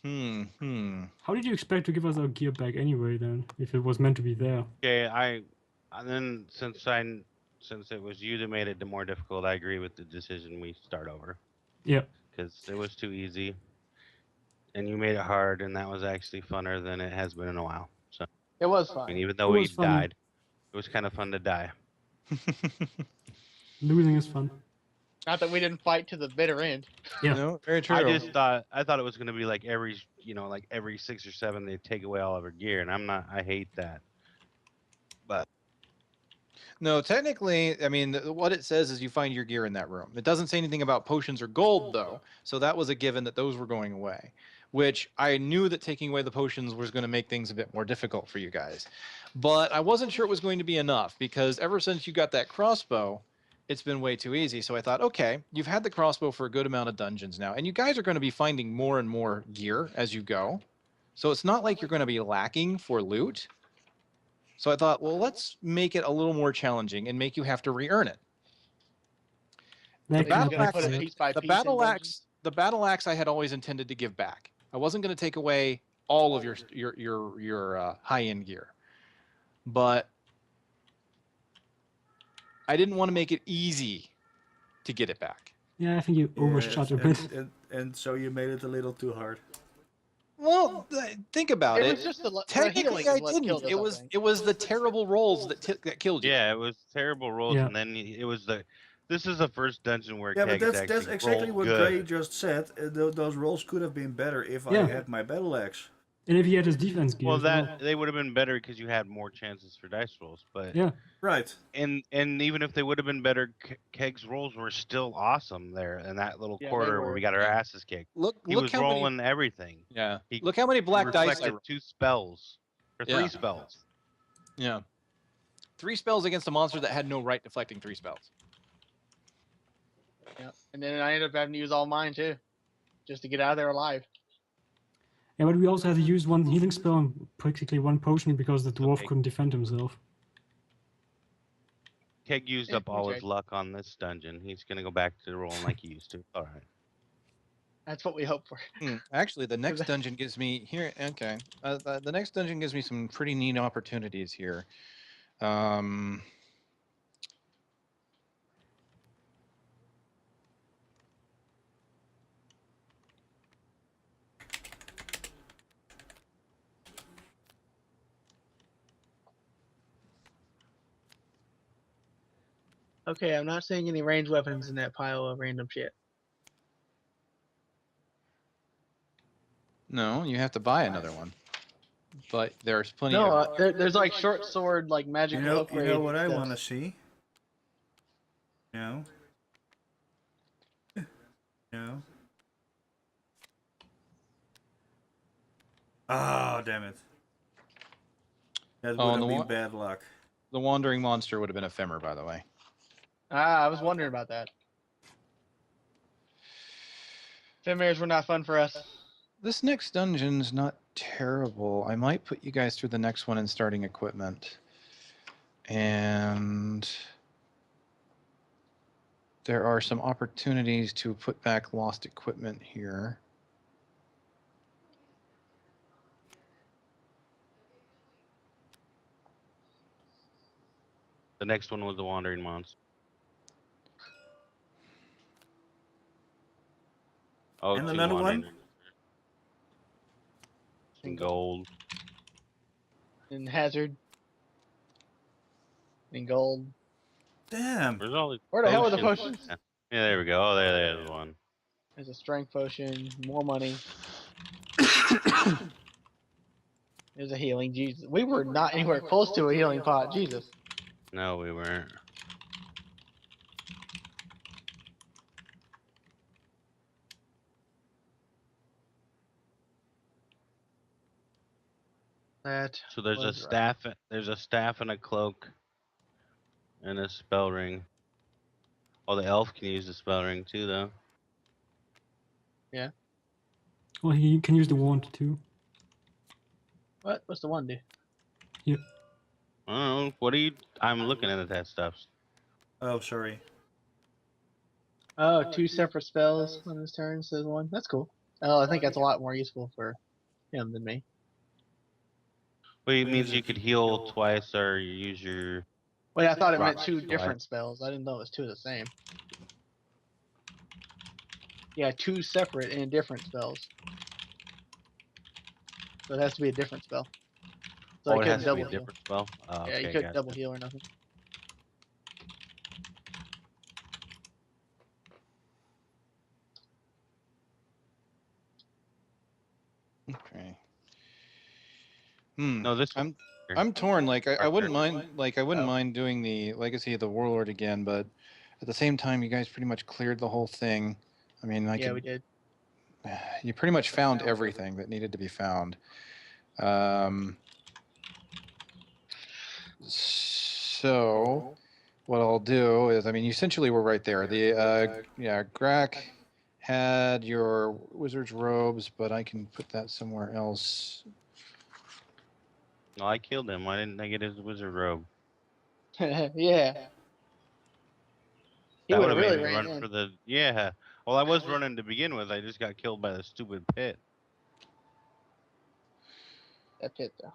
How did you expect to give us our gear back anyway, then, if it was meant to be there? Okay, and then since it was you that made it more difficult, I agree with the decision. We start over Yeah. because it was too easy, and you made it hard, and that was actually funner than it has been in a while. So It was I mean, fun. even It though we was fun, yeah. died, it was kind of fun to die. Losing is fun. Not that we didn't fight to the bitter end. Yeah. No, very true. I thought it was gonna be like every 6 or 7 they take away all of our gear, and I hate that. But No, technically, I mean, what it says is you find your gear in that room. It doesn't say anything about potions or gold, though. So that was a given that those were going away, which I knew that taking away the potions was going to make things a bit more difficult for you guys. But I wasn't sure it was going to be enough because ever since you got that crossbow, it's been way too easy. So I thought, okay, you've had the crossbow for a good amount of dungeons now, and you guys are going to be finding more and more gear as you go. So it's not like you're going to be lacking for loot. So I thought, well, let's make it a little more challenging and make you have to re-earn it. That You're cannot gonna put it backfire. piece by The piece in battle dungeons? axe, the battle axe, I had always intended to give back. I wasn't going to take away all of your high-end gear, but I didn't want to make it easy to get it back. Yeah, I think you overshot a bit. And so you made it a little too hard. Well, think about It it. was just the Technically, healing I is what killed didn't. us, I think. It was the terrible rolls that killed you. yeah, it was terrible rolls, Yeah. and then it was the. This is the first dungeon where Yeah, but Kegs that's actually exactly rolled what good. Gray just said. Those rolls could have been better if I Yeah. had my battle axe. And if he had his defense gear Well, as well. they would have been better because you had more chances for dice rolls. But Yeah. Right. and even if they would have been better, Keg's rolls were still awesome there in that little Yeah, they quarter where were. we got our Yeah. asses kicked. Look He look was how rolling many. everything. Yeah. He Look how many black dice. reflected 2 spells or 3 Yeah. spells. Yeah. 3 spells against a monster that had no right deflecting 3 spells. Yeah. And then I ended up having to use all mine too, just to get out of there alive. Yeah, but we also had to use one healing spell and practically one potion because the dwarf Okay. couldn't defend himself. Keg used Yeah, up all okay. his luck on this dungeon. He's gonna go back to rolling like he used to. All right. That's what we hope for. Actually, the next dungeon gives me here. Okay, the next dungeon gives me some pretty neat opportunities here. Okay, I'm not seeing any ranged weapons in that pile of random shit. No, you have to buy another one. But there's plenty No, of. there's like short sword, like magical You upgrade. know what I stuff. want to see? No. No. Ah, damn it. That Oh, would and have the been wa- bad luck. The wandering monster would have been a femur, by the way. Ah, I was wondering about that. Femmes were not fun for us. This next dungeon's not terrible. I might put you guys through the next one in starting equipment. And there are some opportunities to put back lost equipment here. The next one was the Wandering Monster. Oh, And 2 another one? Wandering. Some gold. And hazard. And gold. Damn. Where's all the Where the hell are the potions? potions? Yeah, there we go. Oh, there's one. There's a strength potion. More money. There's a healing. Jesus, we were not anywhere close to a healing pot. Jesus. No, we weren't. That. So there's a was staff. There's a staff and a cloak, and a spell ring. Oh, the elf can use the spell ring too, though. Well, he can use the wand too. What? What's the one do? Yeah. I don't know. What are you? I'm looking at that stuff. Oh, sorry. Oh, 2 separate spells on his turn, says one. That's cool. Oh, I think that's a lot more useful for him than me. Well, it means you could heal twice or use your. Wait, I thought it Rock meant two slide. different spells. I didn't know it was two of the same. Yeah, two separate and different spells. So it has to be a different spell. So Oh, I it has couldn't to be double a heal. different spell. Oh, Yeah, you okay, couldn't gotcha. double heal or nothing. Okay. Hmm. No, this. I'm torn. Like I wouldn't Archer. mind. Like I wouldn't Oh. mind doing the Legacy of the Warlord again, but at the same time, you guys pretty much cleared the whole thing. I mean, I Yeah, could. we did. You pretty much found everything that needed to be found. So what I'll do is, I mean, you essentially were right there. The yeah, Grak had your wizard's robes, but I can put that somewhere else. No, I killed him. Why didn't I get his wizard robe? Yeah. He That would would have have really made me ran run in. for the. Yeah. Well, I was running to begin with. I just got killed by the stupid pit. That pit though.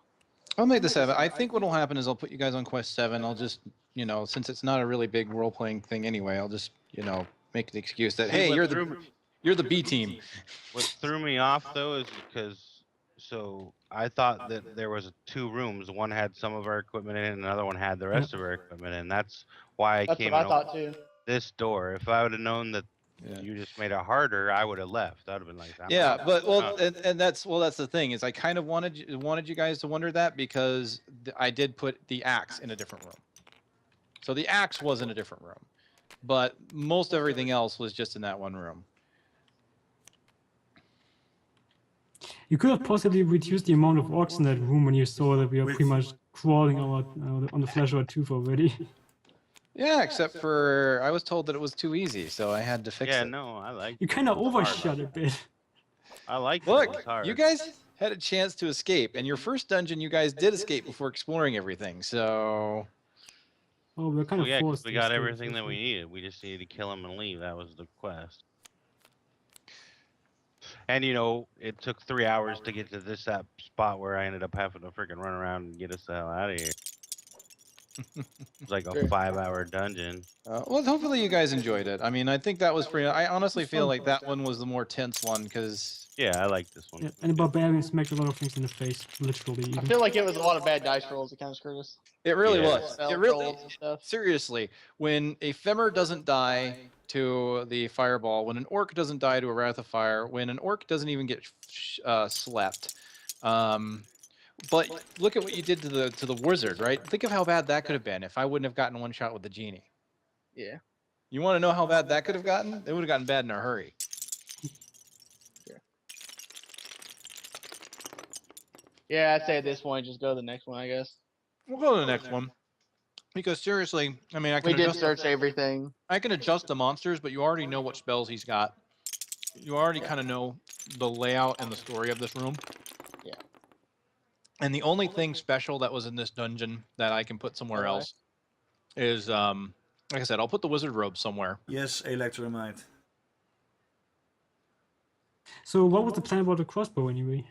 I'll make this happen. I think what'll happen is I'll put you guys on quest 7. I'll just, you know, since it's not a really big role-playing thing anyway, I'll just, you know, make the excuse that, See, hey, what you're the B team. What threw me off though is because I thought that there was 2 rooms. One had some of our equipment in it, and another one had the rest of our equipment in. That's why I That's came what I and thought opened too. this door. If I would have known that Yeah. you just made it harder, I would have left. I'd have been like, I'm Yeah, out. but well, Oh. and that's the thing is I kind of wanted you guys to wonder that because I did put the axe in a different room. So the axe was in a different room, but most everything else was just in that one room. You could have possibly reduced the amount of orcs in that room when you saw that we are pretty much crawling on the flesh of our tooth already. Yeah, except for I was told that it was too easy, so I had to fix Yeah, it. no, I like. You kind of overshot a bit. I like. Look, you guys had a chance to escape, and your first dungeon, you guys did escape before exploring everything. So, Oh, we're kind of yeah, 'cause forced we to got escape everything that first we one. needed. We just needed to kill him and leave. That was the quest. And you know, it took 3 hours to get to that spot where I ended up having to freaking run around and get us the hell out of here. It's like a Sure. 5-hour dungeon. well, hopefully you guys enjoyed it. I mean, I think that was pretty. I honestly feel like that one was the more tense one because. Yeah, I like this one. Yeah, and the barbarian smacked a lot of things in the face, literally. I Even. feel like it was a lot of bad dice rolls that kind of screwed us. It really Yeah. was. Spell It really, rolls and stuff. seriously, when a Femmer doesn't die to the fireball, when an orc doesn't die to a wrath of fire, when an orc doesn't even get slept, but look at what you did to the wizard, right? Think of how bad that could have been if I wouldn't have gotten one shot with the genie. Yeah. You want to know how bad that could have gotten? It would have gotten bad in a hurry. Yeah, I'd say at this point, just go to the next one, I guess. We'll go to the next one. Because seriously, I mean, I We can did adjust. search everything. I can adjust the monsters, but you already know what spells he's got. You already kind of know the layout and the story of this room. Yeah. And the only thing special that was in this dungeon that I can put somewhere Alright. else is, like I said, I'll put the wizard robe somewhere. Yes, Electromite. So what was the plan about the crossbow anyway?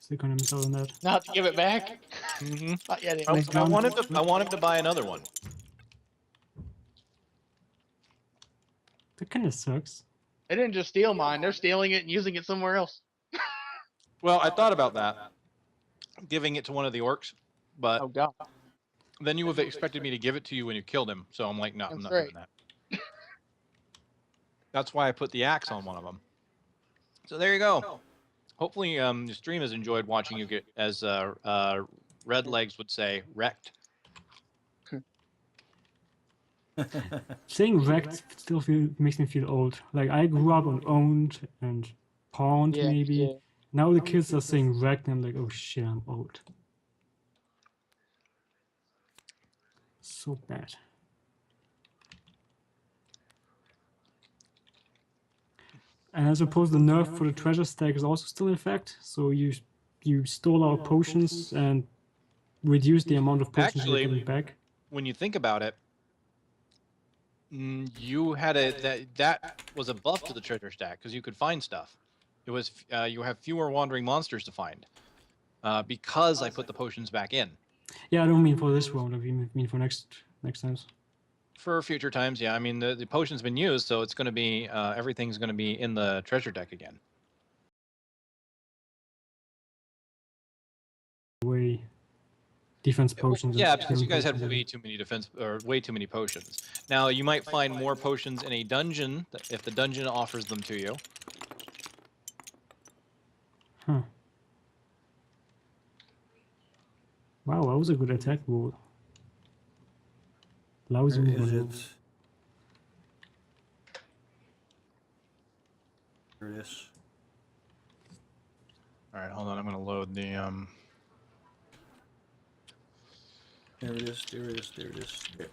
Still gonna miss out on that. Not to give it back. Mm-hmm. Not yet. I, Anyway. I want him to buy another one. That kind of sucks. They didn't just steal mine. They're stealing it and using it somewhere else. Well, I thought about that, giving it to one of the orcs, but Oh god. then you would have expected me to give it to you when you killed him. So I'm like, no, I'm That's not right. doing that. That's why I put the axe on one of them. So there you go. Hopefully, the stream has enjoyed watching you get, as Red Legs would say, wrecked. Saying wrecked still makes me feel old. Like I grew up on owned and pawned Yeah. maybe. Yeah. Now the kids are saying wrecked and I'm like, oh shit, I'm old. So bad. And I suppose the nerf for the treasure stack is also still in effect. So you stole our potions and reduce the amount of potions you're Actually, getting back. When you think about it, you had that was a buff to the treasure stack because you could find stuff. It was you have fewer wandering monsters to find because I put the potions back in. Yeah, I don't mean for this round. I mean for next times. For future times, yeah. I mean, the potion's been used, so it's going to be everything's going to be in the treasure deck again. Way defense potions. Yeah, and because you guys healing had potions, way too many defense or way too many potions. Now you might find more potions in a dungeon if the dungeon offers them to you. Huh. Wow, that was a good attack roll. Lousy Where is movement. it? Here it is. All right, hold on. I'm going to load the There it is. There it is. There it is. There.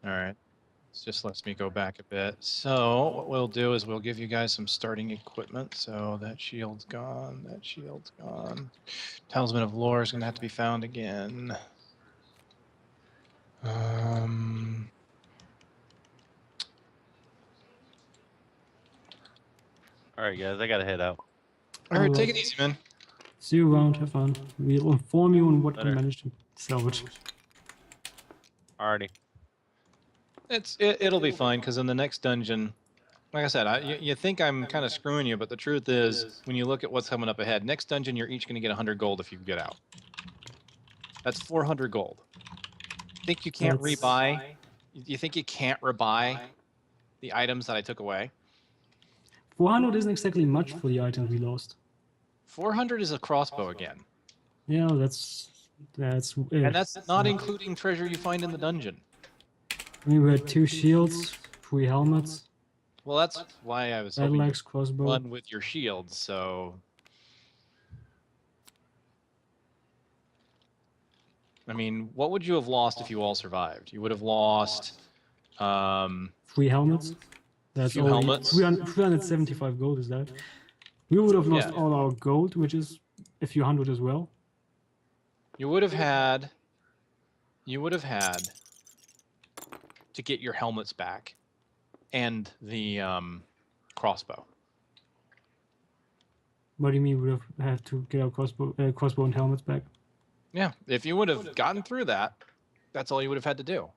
All right. This just lets me go back a bit. So what we'll do is we'll give you guys some starting equipment. So that shield's gone. That shield's gone. Talisman of Lore is going to have to be found again. All right, guys, I gotta head out. All right, take Alright. it easy, man. See you around. Have fun. We'll inform you on what we Later. managed to salvage. Alrighty. It'll be fine because in the next dungeon, like I said, you think I'm kind of screwing you, but the truth is, when you look at what's coming up ahead, next dungeon you're each going to get 100 gold if you get out. That's 400 gold. Think you can't That's- rebuy? You think you can't rebuy the items that I took away? 400 isn't exactly much for the items we lost. 400 is a crossbow again, Yeah, that's. and that's not including treasure you find in the dungeon. I mean, we had 2 shields, 3 helmets, Well, that's why I was battle hoping axe, crossbow. one with your shield. So, I mean, what would you have lost if you all survived? You would have lost 3 helmets. That's few only helmets. 375 gold is that. We would have lost Yeah. all our gold, which is a few hundred as well. You would have had to get your helmets back and the crossbow. What do you mean we would have had to get our crossbow and helmets back? Yeah, if you would have gotten through that, that's all you would have had to do.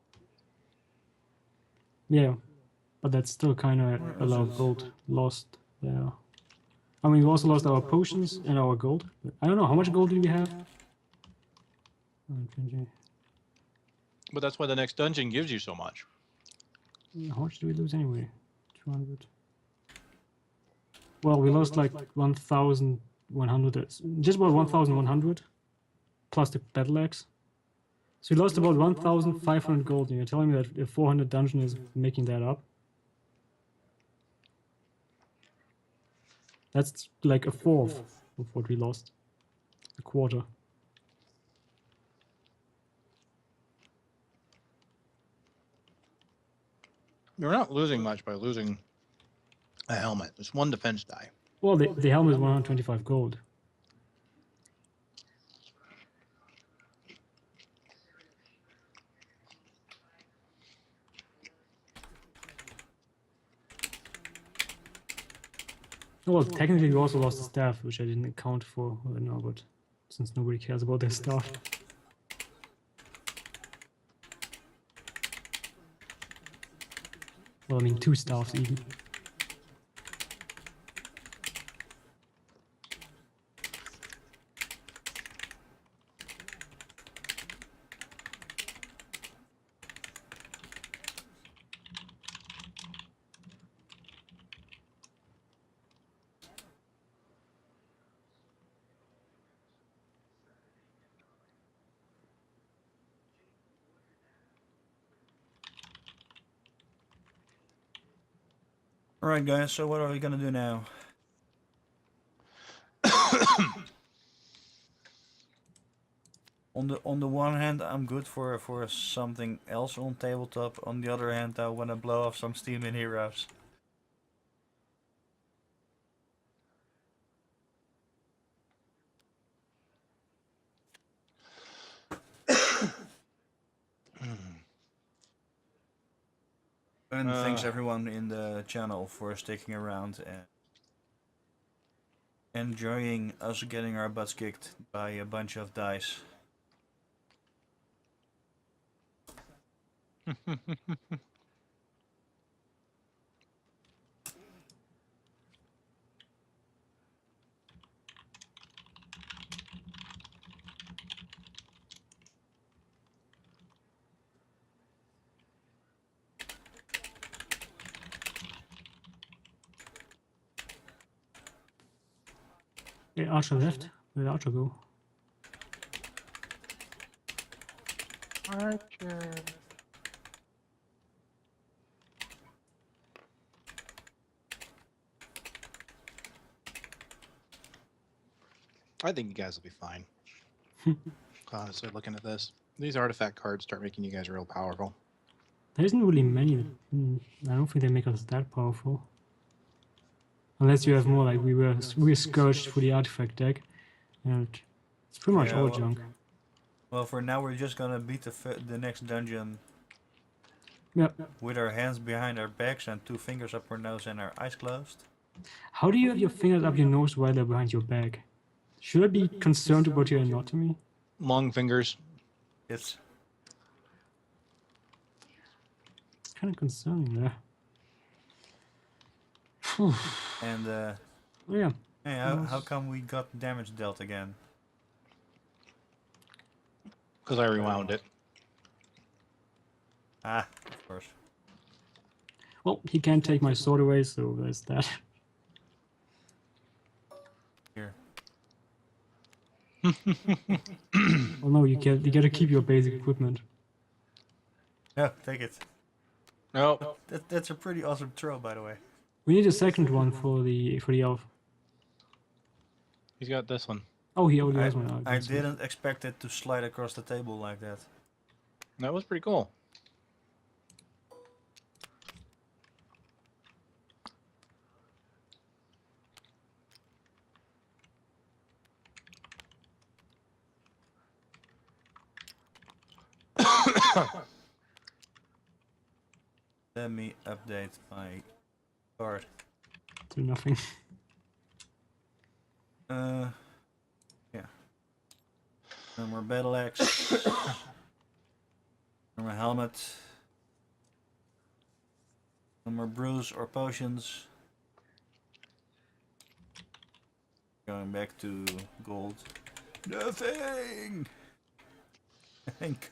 Yeah, but that's still kind of a lot of gold lost there. I mean, we also lost our potions and our gold. But I don't know, how much gold do we have? But that's why the next dungeon gives you so much. How much do we lose anyway? 200. Well, we lost like 1,100, just about 1,100, plus the battle axe. So we lost about 1,500 gold, and you're telling me that a 400 dungeon is making that up? That's like a fourth of what we lost. A quarter. You're not losing much by losing a helmet. It's one defense die. Well, the helmet is 125 gold. Well, technically we also lost the staff, which I didn't account for right now, but since nobody cares about their stuff. Well, I mean 2 staffs even. Alright guys, so what are we gonna do now? On the one hand, I'm good for something else on tabletop. On the other hand, I wanna blow off some steam in Heroes. And thanks everyone in the channel for sticking around and enjoying us getting our butts kicked by a bunch of dice. Hey, Archer left. Where did Archer go? Archer. I think you guys will be fine. Honestly, looking at this, these artifact cards start making you guys real powerful. There isn't really many. I don't think they make us that powerful. Unless you have more like we scourged for the artifact deck, and it's pretty much Yeah, all well- junk. Well, for now we're just gonna beat the next dungeon Yep. with our hands behind our backs and 2 fingers up our nose and our eyes closed. How do you have your fingers up your nose while they're behind your back? Should I be concerned about your anatomy? Long fingers. It's Kind of concerning there. and Oh, yeah. hey, how come we got damage dealt again? Because I rewound it. Ah, of course. Well, he can't take my sword away, so there's that. Here. Well, no, you gotta keep your basic equipment. No, take it. No. That's a pretty awesome throw, by the way. We need a second one for the elf. He's got this one. Oh, he already has one. I didn't expect it to slide across the table like that. That was pretty cool. Let me update my card. Do nothing. Yeah. No more battle axe. No more helmet. No more brews or potions. Going back to gold. Nothing! I think.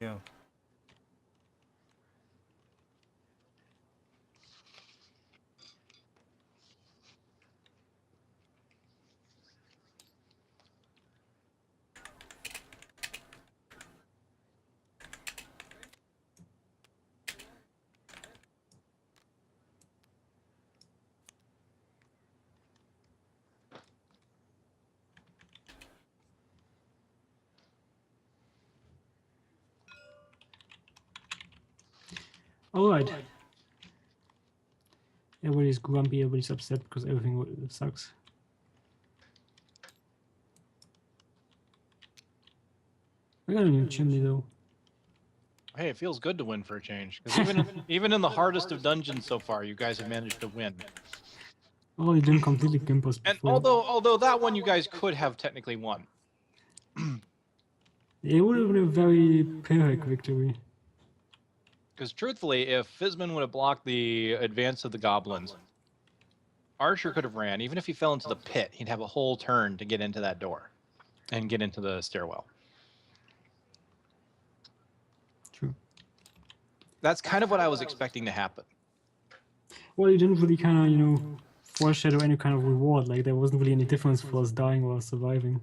Yeah. Alright. Everybody's grumpy, everybody's upset because everything sucks. I got a new chimney though. Hey, it feels good to win for a change. Because even in the hardest of dungeons so far, you guys have managed to win. Oh, you didn't completely gimp us And before. although that one you guys could have technically won. It would have been a very Pyrrhic victory. Because truthfully, if Fizman would have blocked the advance of the goblins, Archer could have ran. Even if he fell into the pit, he'd have a whole turn to get into that door and get into the stairwell. True. That's kind of what I was expecting to happen. Well, you didn't really kind of, foreshadow any kind of reward. Like, there wasn't really any difference for us dying or surviving.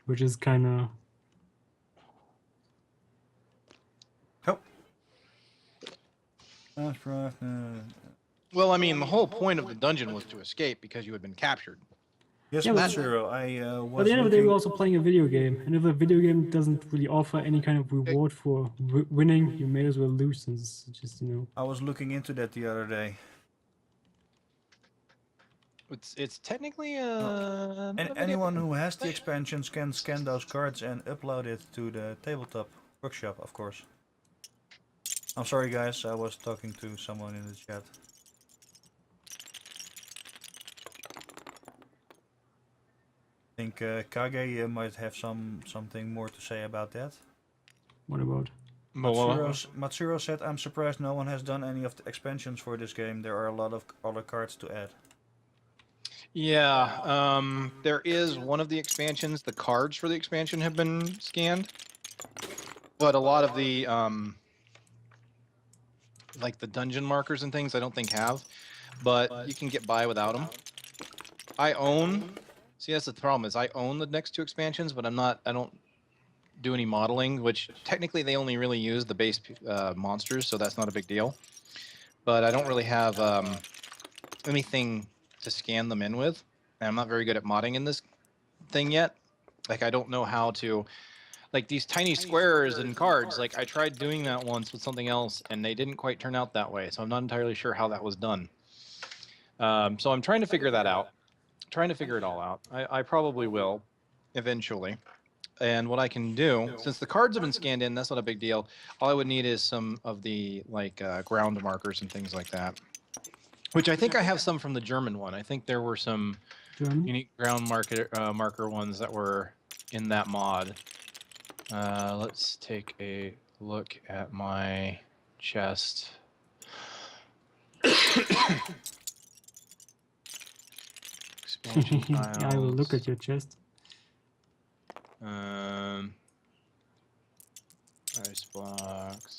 Which is kind of... That's right. Well, I mean, the whole point of the dungeon was to escape because you had been captured. Yes, Yeah, but- that's true. I was At the end of the day, looking- we're also playing a video game. And if a video game doesn't really offer any kind of reward for winning, you may as well lose, since it's just, I was looking into that the other day. It's technically And anyone who has the expansions can scan those cards and upload it to the tabletop Workshop, of course. I'm sorry, guys. I was talking to someone in the chat. I think Kage might have something more to say about that. What about? Matsuro said, "I'm surprised no one has done any of the expansions for this game. There are a lot of other cards to add." Yeah, there is one of the expansions. The cards for the expansion have been scanned, but a lot of the like the dungeon markers and things, I don't think have. But you can get by without them. I own. See, that's the problem. Is I own the next 2 expansions, but I don't do any modeling, which technically they only really use the base monsters, so that's not a big deal. But I don't really have anything to scan them in with, and I'm not very good at modding in this thing yet. Like, I don't know how to, like, these tiny squares and cards, like, I tried doing that once with something else, and they didn't quite turn out that way, so I'm not entirely sure how that was done. So I'm trying to figure that out. Trying to figure it all out. I probably will, eventually. And what I can do, since the cards have been scanned in, that's not a big deal. All I would need is some of the ground markers and things like that. Which I think I have some from the German one. I think there were some unique ground marker ones that were in that mod. Let's take a look at my chest. Expansion files. Yeah, I will look at your chest. Icebox.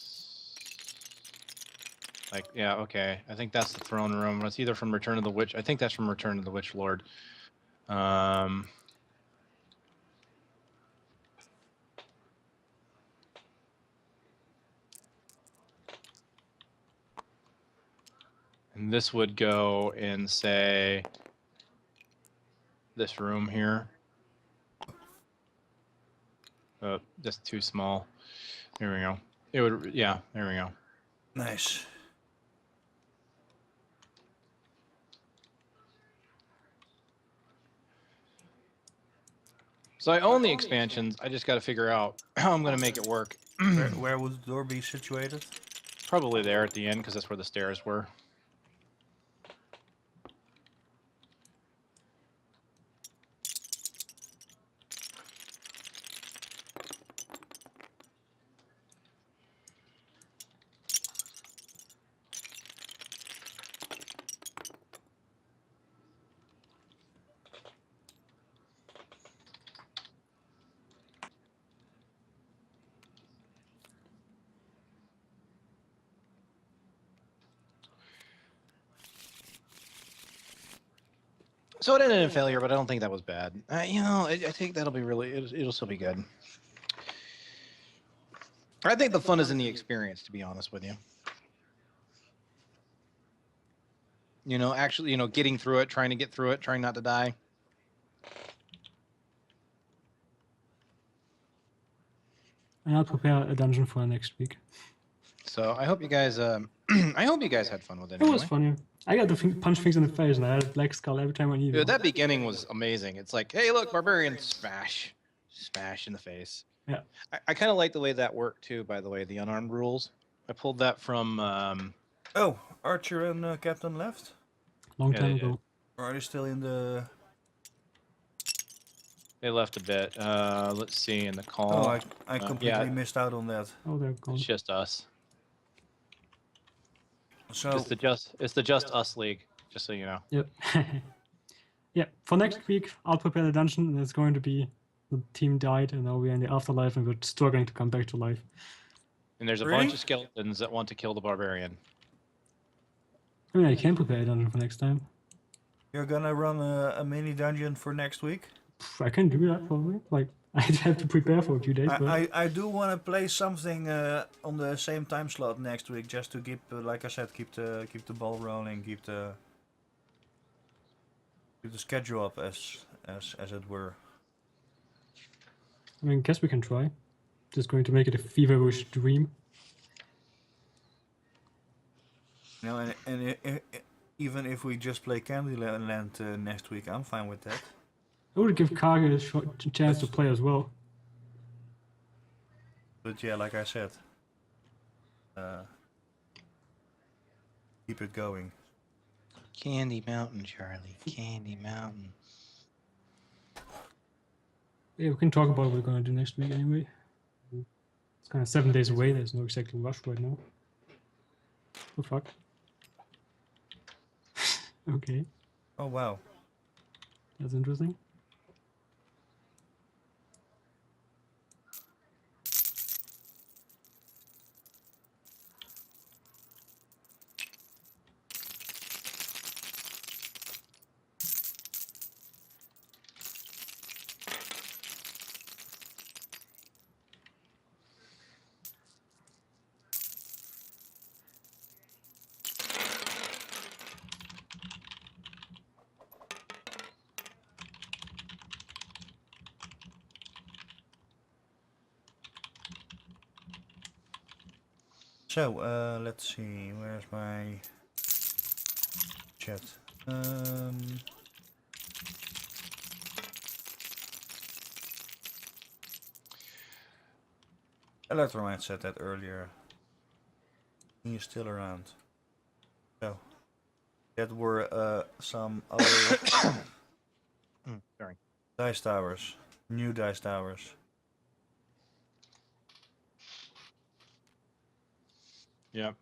Like, yeah, okay. I think that's the throne room. It's either from Return of the Witch. I think that's from Return of the Witch Lord. And this would go in, say, this room here. Oh, just too small. There we go. It would, yeah, there we go. Nice. So I own the expansions. I just got to figure out how I'm going to make it work. Where would the door be situated? Probably there at the end, because that's where the stairs were. So it ended in failure, but I don't think that was bad. You know, I think that'll be really, it'll still be good. I think the fun is in the experience, to be honest with you. You know, actually, you know, getting through it, trying to get through it, trying not to die. And I'll prepare a dungeon for next week. So I hope you guys, I hope you guys had fun with it. It was funny. I got to punch things in the face, and I had a black skull every time I needed. Dude, that beginning was amazing. It's like, hey, look, barbarian, smash, smash in the face. Yeah. I kind of like the way that worked too. By the way, the unarmed rules. I pulled that from. Oh, Archer and Captain left? Long time ago. Or are they still in the... They left a bit. Let's see in the call. Oh, I completely missed out on that. Oh, they're gone. It's just us. So It's the Just Us League, just so you know. Yep. Yeah, for next week, I'll prepare the dungeon, and it's going to be the team died, and now we're in the afterlife, and we're struggling to come back to life. And there's a bunch of skeletons that want to kill the barbarian. I mean, I can prepare a dungeon for next time. you're gonna run a mini dungeon for next week? I can do that probably. Like, I'd have to prepare for a few days. But I do want to play something on the same time slot next week, just to keep, like I said, keep the ball rolling, keep the schedule up as it were. I mean, guess we can try. Just going to make it a feverish dream. You know, and even if we just play Candyland next week, I'm fine with that. I would give Kage a chance to play as well. But yeah, like I said, keep it going. Candy Mountain, Charlie. Candy Mountain. Yeah, we can talk about what we're gonna do next week anyway. It's kind of 7 days away. There's no exactly rush right now. Oh fuck. Okay, Oh wow. that's interesting. So, let's see, where's my chat? Electromite said that earlier. He's still around. So, that were some other Sorry. dice towers, new dice towers. Yep.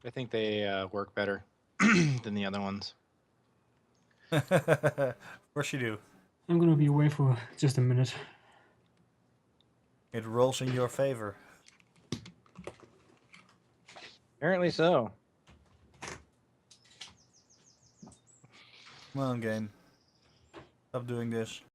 I think they work better than the other ones. Of course you do. I'm gonna be away for just a minute. It rolls in your favor. Apparently so. Come on, game. Stop doing this.